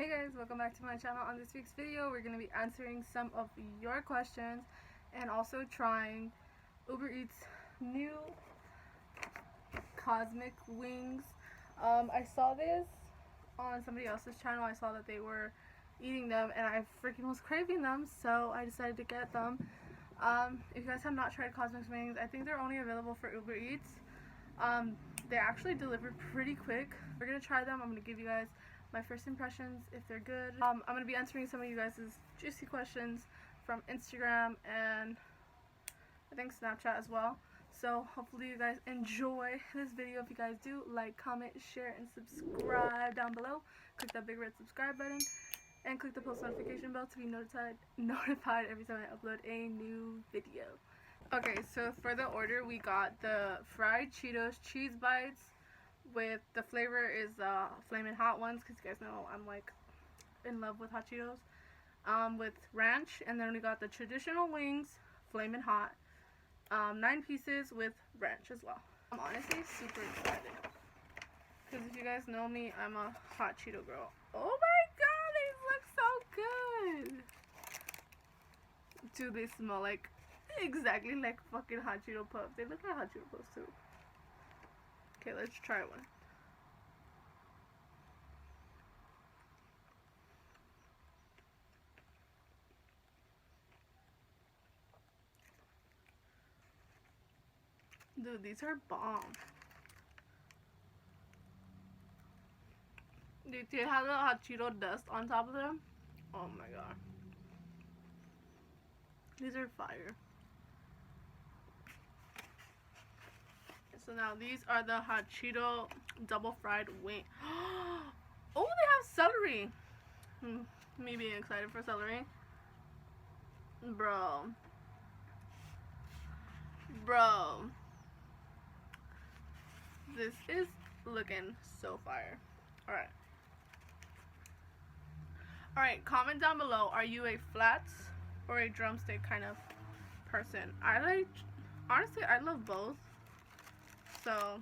Hey guys, welcome back to my channel. On this week's video, we're going to be answering some of your questions and also trying Uber Eats new cosmic wings. I saw this on somebody else's channel. I saw that they were eating them and I freaking was craving them, so I decided to get them. If you guys have not tried cosmic wings, I think they're only available for Uber Eats. They actually deliver pretty quick. We're going to try them. I'm going to give you guys my first impressions, if they're good. I'm going to be answering some of you guys' juicy questions from Instagram and I think Snapchat as well. So hopefully you guys enjoy this video. If you guys do, like, comment, share, and subscribe down below. Click that big red subscribe button and click the post notification bell to be notified every time I upload a new video. Okay, so for the order, we got the fried Cheetos cheese bites with the flavor is flaming hot ones, because you guys know I'm like in love with hot Cheetos, with ranch. And then we got the traditional wings, flaming hot, 9 pieces with ranch as well. I'm honestly super excited because if you guys know me, I'm a hot Cheeto girl. Oh my god, these look so good. Dude, they smell like exactly like fucking hot Cheeto puffs. They look like hot Cheeto puffs too. Okay, let's try one. Dude, these are bomb. Dude, they have the hot Cheeto dust on top of them. Oh my god. These are fire. So now these are the hot Cheeto double fried wing. Oh, they have celery. Me being excited for celery. Bro. This is looking so fire. Alright, comment down below. Are you a flats or a drumstick kind of person? Honestly, I love both. So, oh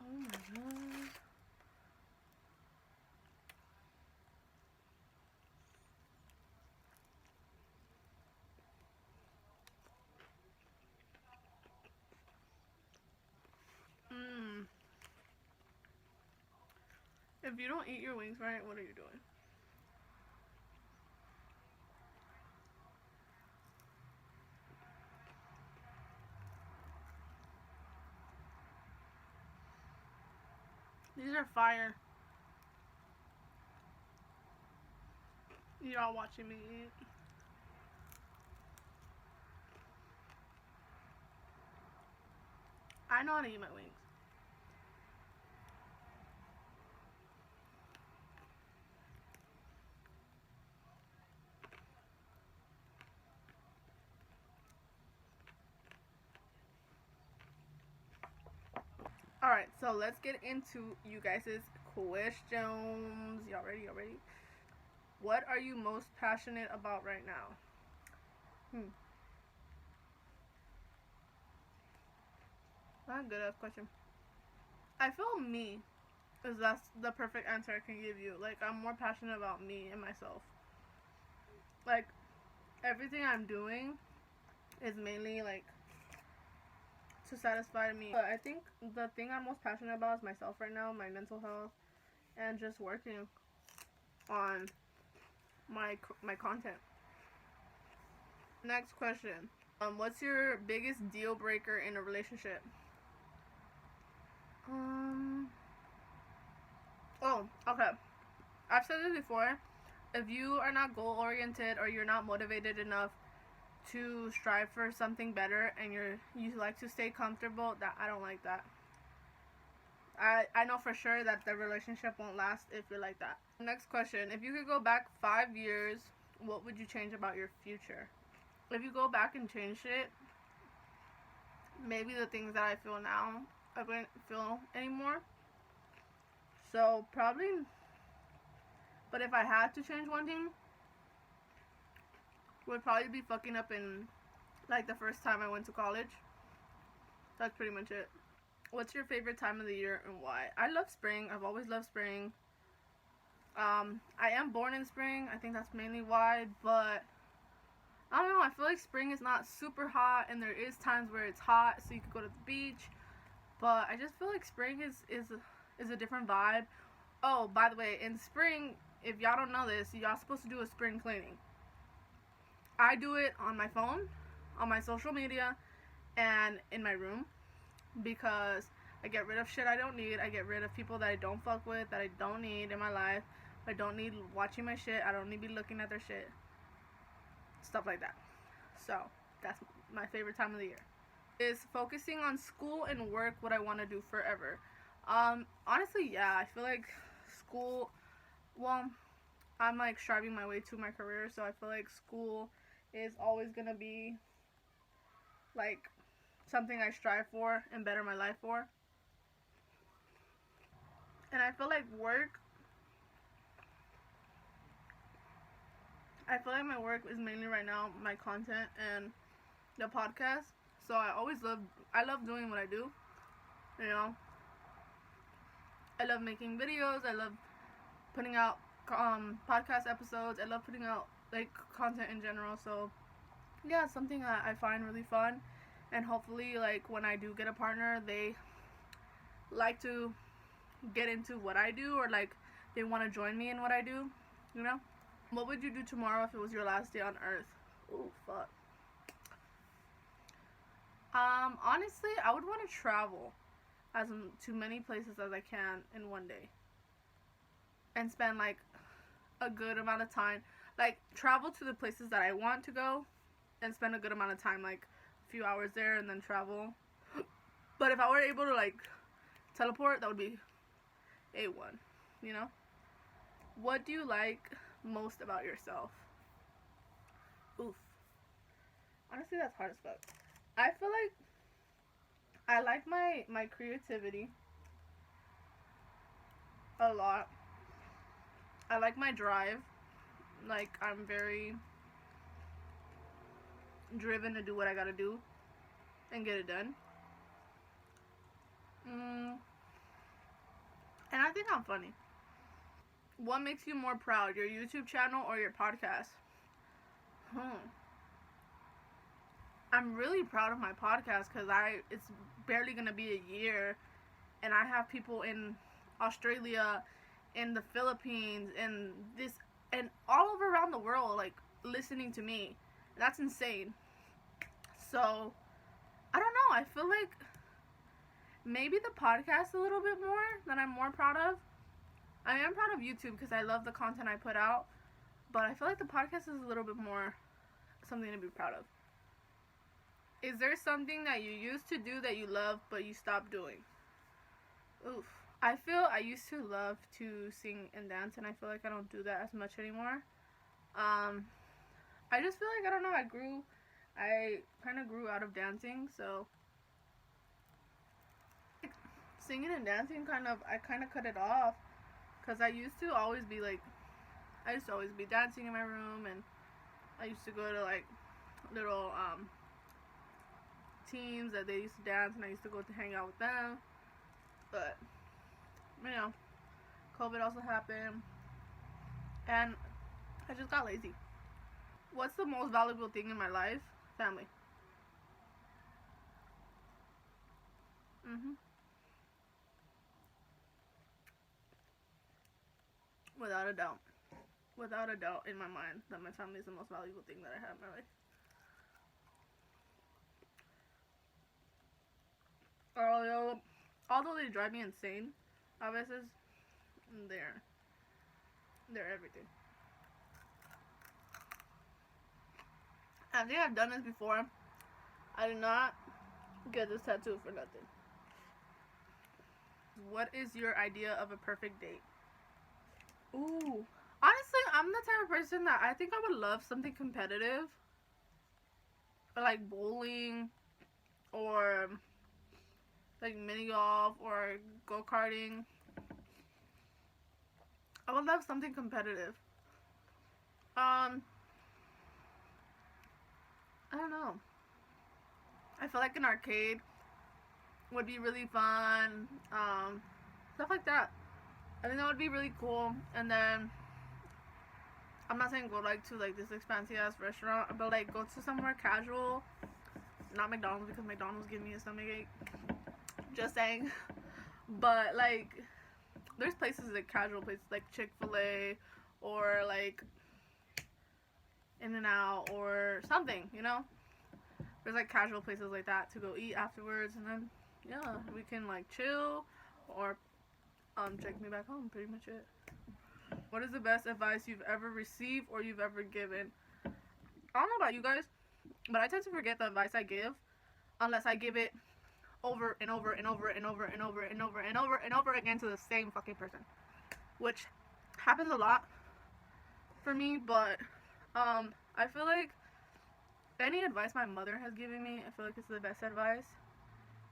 my god. If you don't eat your wings right, what are you doing? These are fire. Y'all watching me eat. I know how to eat my wings. Alright, so let's get into you guys' questions. Y'all ready? What are you most passionate about right now? Not a good ass question. I feel me is that's the perfect answer I can give you. Like, I'm more passionate about me and myself. Like, everything I'm doing is mainly like to satisfy me. But I think the thing I'm most passionate about is myself right now, my mental health, and just working on my content. Next question. What's your biggest deal breaker in a relationship? Oh, okay. I've said this before. If you are not goal oriented or you're not motivated enough to strive for something better and you like to stay comfortable, that I don't like that. I know for sure that the relationship won't last if you're like that. Next question. If you could go back 5 years, what would you change about your future? If you go back and change it, maybe the things that I feel now, I wouldn't feel anymore. So probably, but if I had to change one thing, would probably be fucking up in like the first time I went to college. That's pretty much it. What's your favorite time of the year and why? I love spring. I've always loved spring. I am born in spring. I think that's mainly why, but I don't know. I feel like spring is not super hot, and there is times where it's hot, so you could go to the beach. But I just feel like spring is a different vibe. Oh, by the way, in spring, if y'all don't know this, y'all supposed to do a spring cleaning. I do it on my phone, on my social media, and in my room because I get rid of shit I don't need. I get rid of people that I don't fuck with, that I don't need in my life. I don't need watching my shit. I don't need to be looking at their shit. Stuff like that. So, that's my favorite time of the year. Is focusing on school and work what I want to do forever. Honestly, yeah, I feel like school, well, I'm like striving my way to my career, so I feel like school is always gonna be like something I strive for and better my life for. And I feel like work, I feel like my work is mainly right now my content and the podcast. So I love doing what I do. You know, I love making videos. I love putting out podcast episodes. I love putting out like content in general. So yeah, it's something that I find really fun. And hopefully, like when I do get a partner, they like to get into what I do, or like they want to join me in what I do. You know, what would you do tomorrow if it was your last day on Earth? Oh fuck. Honestly, I would want to travel to many places as I can in one day, and spend like a good amount of time, like travel to the places that I want to go, and spend a good amount of time, like a few hours there, and then travel. But if I were able to like teleport, that would be A1. You know, what do you like most about yourself? Oof. Honestly, that's hard as fuck. I feel like I like my creativity a lot. I like my drive. Like I'm very driven to do what I gotta do and get it done. Mm, and I think I'm funny. What makes you more proud, your YouTube channel or your podcast? Hmm. I'm really proud of my podcast because it's barely gonna be a year, and I have people in Australia, in the Philippines, and all over around the world like listening to me. That's insane. So I don't know. I feel like maybe the podcast a little bit more that I'm more proud of. I am proud of YouTube because I love the content I put out, but I feel like the podcast is a little bit more something to be proud of. Is there something that you used to do that you love but you stopped doing? Oof. I feel I used to love to sing and dance, and I feel like I don't do that as much anymore. Um, I just feel like I don't know. I kind of grew out of dancing, so singing and dancing I kind of cut it off because I used to always be dancing in my room, and I used to go to like little teams that they used to dance, and I used to go to hang out with them. But you know, COVID also happened, and I just got lazy. What's the most valuable thing in my life? Family. Mhm. Without a doubt. Without a doubt in my mind that my family is the most valuable thing that I have in my life. Although they drive me insane, a veces they're they're everything. I think I've done this before. I did not get this tattoo for nothing. What is your idea of a perfect date? Ooh. Honestly, I'm the type of person that I think I would love something competitive. Like bowling or like mini golf or go karting. I would love something competitive. Um, I don't know. I feel like an arcade would be really fun. Stuff like that. I think that would be really cool. And then I'm not saying go like to like this fancy ass restaurant, but like go to somewhere casual, not McDonald's because McDonald's give me a stomachache. Just saying. But like there's places like casual places like Chick-fil-A or like In-N-Out or something, you know? There's like casual places like that to go eat afterwards, and then yeah, we can like chill or check me back home. Pretty much it. What is the best advice you've ever received or you've ever given? I don't know about you guys, but I tend to forget the advice I give unless I give it over and over and over and over and over and over and over and over again to the same fucking person, which happens a lot for me. But I feel like any advice my mother has given me, I feel like it's the best advice,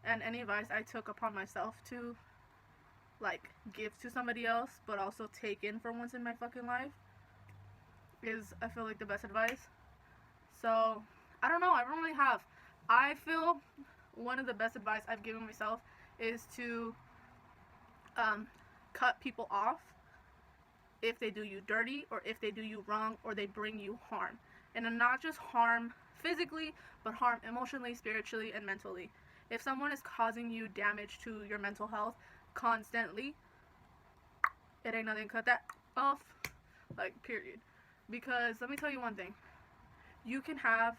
and any advice I took upon myself to like give to somebody else but also take in for once in my fucking life is, I feel like, the best advice. So I don't know, I don't really have. I feel one of the best advice I've given myself is to cut people off if they do you dirty or if they do you wrong or they bring you harm, and not just harm physically but harm emotionally, spiritually, and mentally. If someone is causing you damage to your mental health constantly, it ain't nothing, cut that off, like, period. Because let me tell you one thing, you can have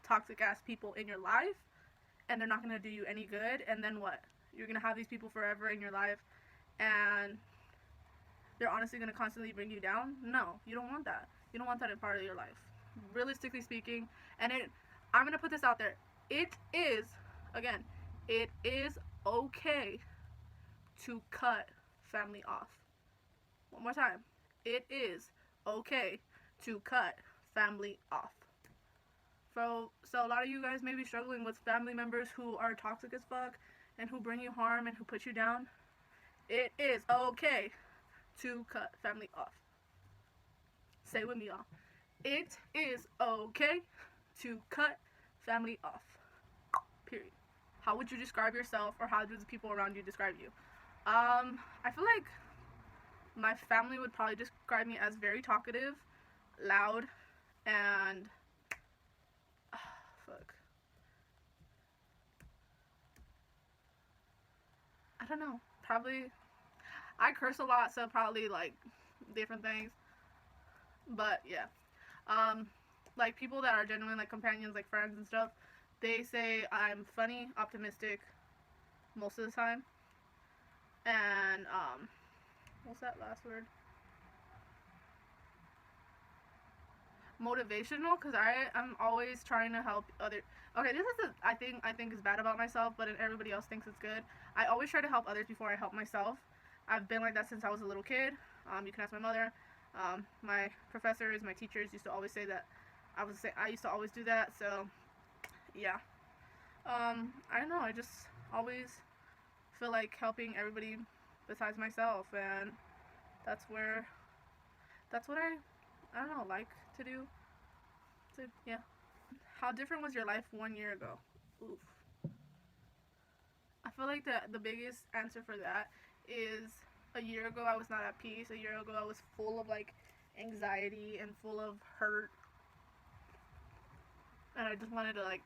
toxic ass people in your life and they're not going to do you any good, and then what? You're going to have these people forever in your life and they're honestly going to constantly bring you down? No, you don't want that. You don't want that in part of your life, realistically speaking. And I'm going to put this out there, it is okay to cut family off. One more time. It is okay to cut family off. So a lot of you guys may be struggling with family members who are toxic as fuck and who bring you harm and who put you down. It is okay to cut family off. Say it with me, y'all. It is okay to cut family off. Period. How would you describe yourself, or how do the people around you describe you? I feel like my family would probably describe me as very talkative, loud, and I don't know. Probably I curse a lot, so probably like different things. But yeah, like people that are genuine like companions, like friends and stuff, they say I'm funny, optimistic, most of the time, and what's that last word? Motivational, because I'm always trying to help other. Okay, this is I think is bad about myself, but everybody else thinks it's good. I always try to help others before I help myself. I've been like that since I was a little kid. You can ask my mother. My professors, my teachers used to always say that. I used to always do that. So yeah. I don't know. I just always feel like helping everybody besides myself, and that's what I don't know, like to do. So yeah. How different was your life 1 year ago? Oof. I feel like the biggest answer for that is a year ago I was not at peace. A year ago I was full of like anxiety and full of hurt, and I just wanted to like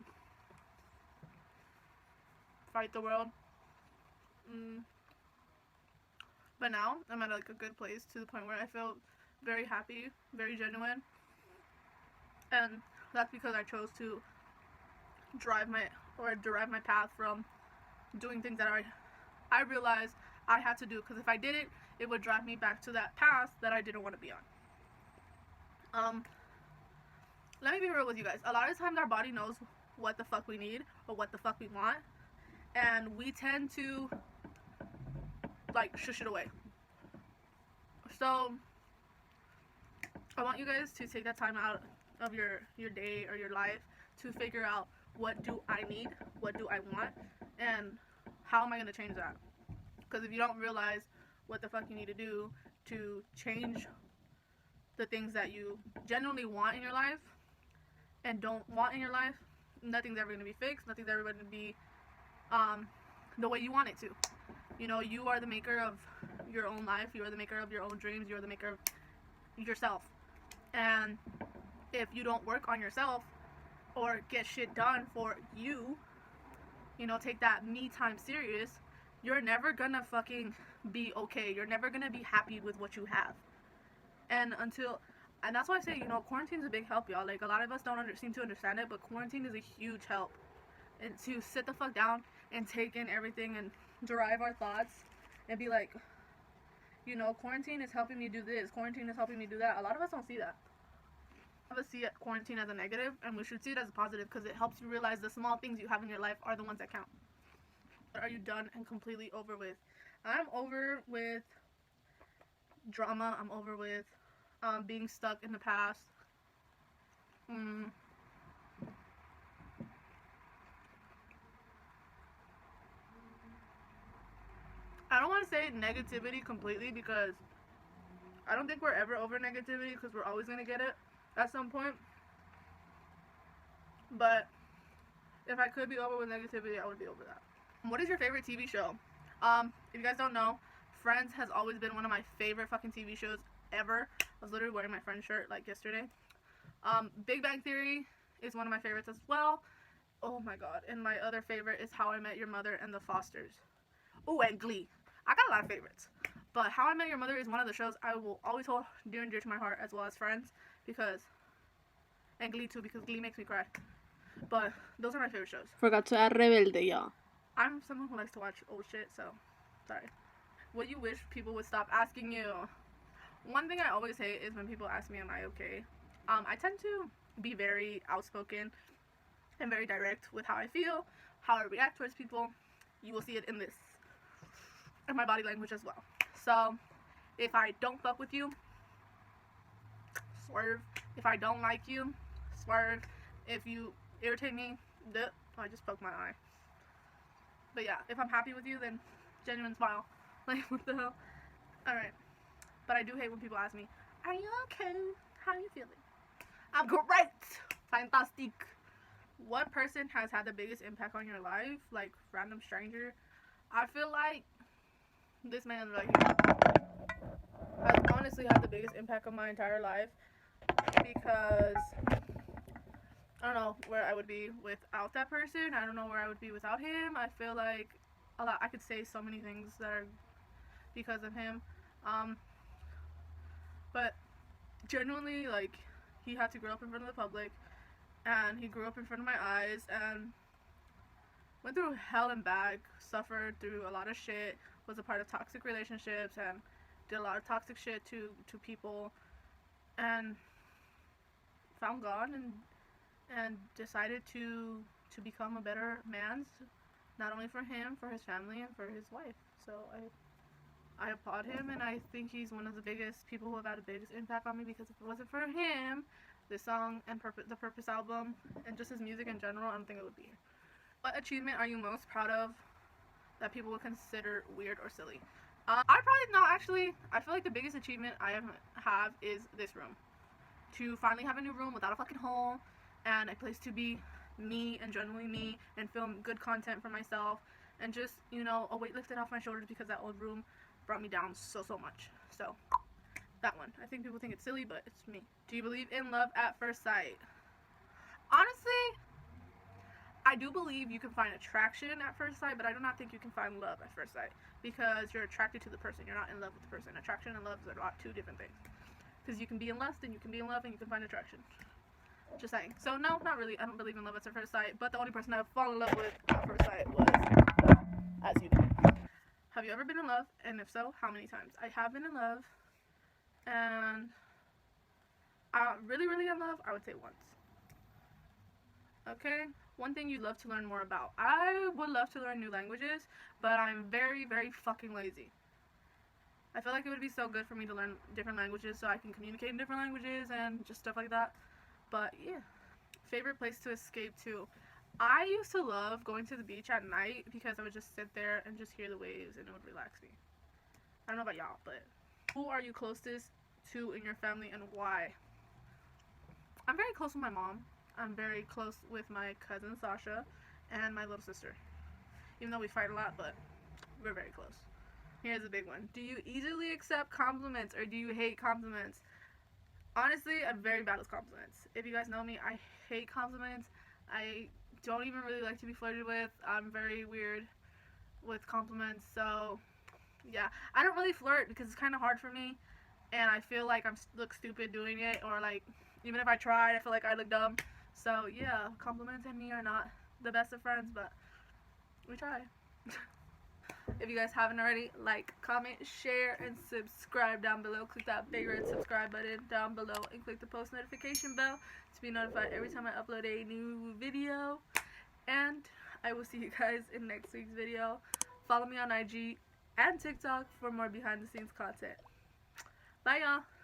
fight the world. But now I'm at like a good place, to the point where I feel very happy, very genuine, and that's because I chose to derive my path from doing things that I realized I had to do, because if I didn't, it would drive me back to that path that I didn't want to be on. Let me be real with you guys. A lot of times our body knows what the fuck we need or what the fuck we want, and we tend to like shush it away. So I want you guys to take that time out of your day or your life to figure out, what do I need, what do I want, and how am I going to change that? Because if you don't realize what the fuck you need to do to change the things that you genuinely want in your life and don't want in your life, nothing's ever going to be fixed, nothing's ever going to be the way you want it to. You know, you are the maker of your own life. You are the maker of your own dreams. You are the maker of yourself. And if you don't work on yourself or get shit done for you, you know, take that me time serious, you're never gonna fucking be okay. You're never gonna be happy with what you have. And that's why I say, you know, quarantine's a big help, y'all. Like, a lot of us don't seem to understand it, but quarantine is a huge help. And to sit the fuck down and take in everything and derive our thoughts and be like, you know, quarantine is helping me do this, quarantine is helping me do that. A lot of us don't see that. A lot of us see quarantine as a negative, and we should see it as a positive, because it helps you realize the small things you have in your life are the ones that count. Are you done and completely over with? I'm over with drama. I'm over with being stuck in the past. I don't want to say negativity completely, because I don't think we're ever over negativity, because we're always going to get it at some point. But if I could be over with negativity, I would be over that. What is your favorite TV show? If you guys don't know, Friends has always been one of my favorite fucking TV shows ever. I was literally wearing my Friends shirt like yesterday. Big Bang Theory is one of my favorites as well. Oh my god. And my other favorite is How I Met Your Mother and The Fosters. Oh, and Glee. I got a lot of favorites. But How I Met Your Mother is one of the shows I will always hold dear and dear to my heart, as well as Friends, because, and Glee too, because Glee makes me cry. But those are my favorite shows. Forgot to add Rebelde, y'all. I'm someone who likes to watch old shit, so sorry. What you wish people would stop asking you? One thing I always hate is when people ask me, am I okay? I tend to be very outspoken and very direct with how I feel, how I react towards people. You will see it in this, in my body language as well. So, if I don't fuck with you, swerve. If I don't like you, swerve. If you irritate me, dip. Oh, I just poked my eye. But yeah, if I'm happy with you, then genuine smile. Like, what the hell? Alright. But I do hate when people ask me, are you okay? How are you feeling? I'm great! Fantastic! What person has had the biggest impact on your life? Like, random stranger? I feel like this man right here has honestly had the biggest impact on my entire life, because I don't know where I would be without that person. I don't know where I would be without him. I feel like I could say so many things that are because of him. But genuinely, like, he had to grow up in front of the public, and he grew up in front of my eyes, and went through hell and back, suffered through a lot of shit, was a part of toxic relationships, and did a lot of toxic shit to people, and found God, and decided to become a better man, not only for him, for his family, and for his wife. So I applaud him, and I think he's one of the biggest people who have had the biggest impact on me, because if it wasn't for him, this song and the Purpose album, and just his music in general, I don't think it would be here. What achievement are you most proud of that people would consider weird or silly? Actually, I feel like the biggest achievement I have is this room. To finally have a new room without a fucking hole, and a place to be me, and generally me, and film good content for myself, and just, you know, a weight lifted off my shoulders, because that old room brought me down so much. So, that one. I think people think it's silly, but it's me. Do you believe in love at first sight? Honestly, I do believe you can find attraction at first sight, but I do not think you can find love at first sight, because you're attracted to the person. You're not in love with the person. Attraction and love are two different things. Because you can be in lust, and you can be in love, and you can find attraction. Just saying. So, no, not really. I don't believe in love at first sight, but the only person I've fallen in love with at first sight was as you do. Have you ever been in love? And if so, how many times? I have been in love, and really in love, I would say once. Okay? One thing you'd love to learn more about. I would love to learn new languages, but I'm very fucking lazy. I feel like it would be so good for me to learn different languages so I can communicate in different languages and just stuff like that. But yeah. Favorite place to escape to. I used to love going to the beach at night, because I would just sit there and just hear the waves, and it would relax me. I don't know about y'all, but who are you closest to in your family, and why? I'm very close with my mom. I'm very close with my cousin Sasha and my little sister. Even though we fight a lot, but we're very close. Here's a big one. Do you easily accept compliments or do you hate compliments? Honestly, I'm very bad with compliments. If you guys know me, I hate compliments. I don't even really like to be flirted with. I'm very weird with compliments. So, yeah. I don't really flirt because it's kind of hard for me. And I feel like I look stupid doing it. Or, like, even if I tried, I feel like I look dumb. So, yeah. Compliments and me are not the best of friends, but we try. If you guys haven't already, like, comment, share, and subscribe down below. Click that big red subscribe button down below and click the post notification bell to be notified every time I upload a new video. And I will see you guys in next week's video. Follow me on IG and TikTok for more behind the scenes content. Bye, y'all.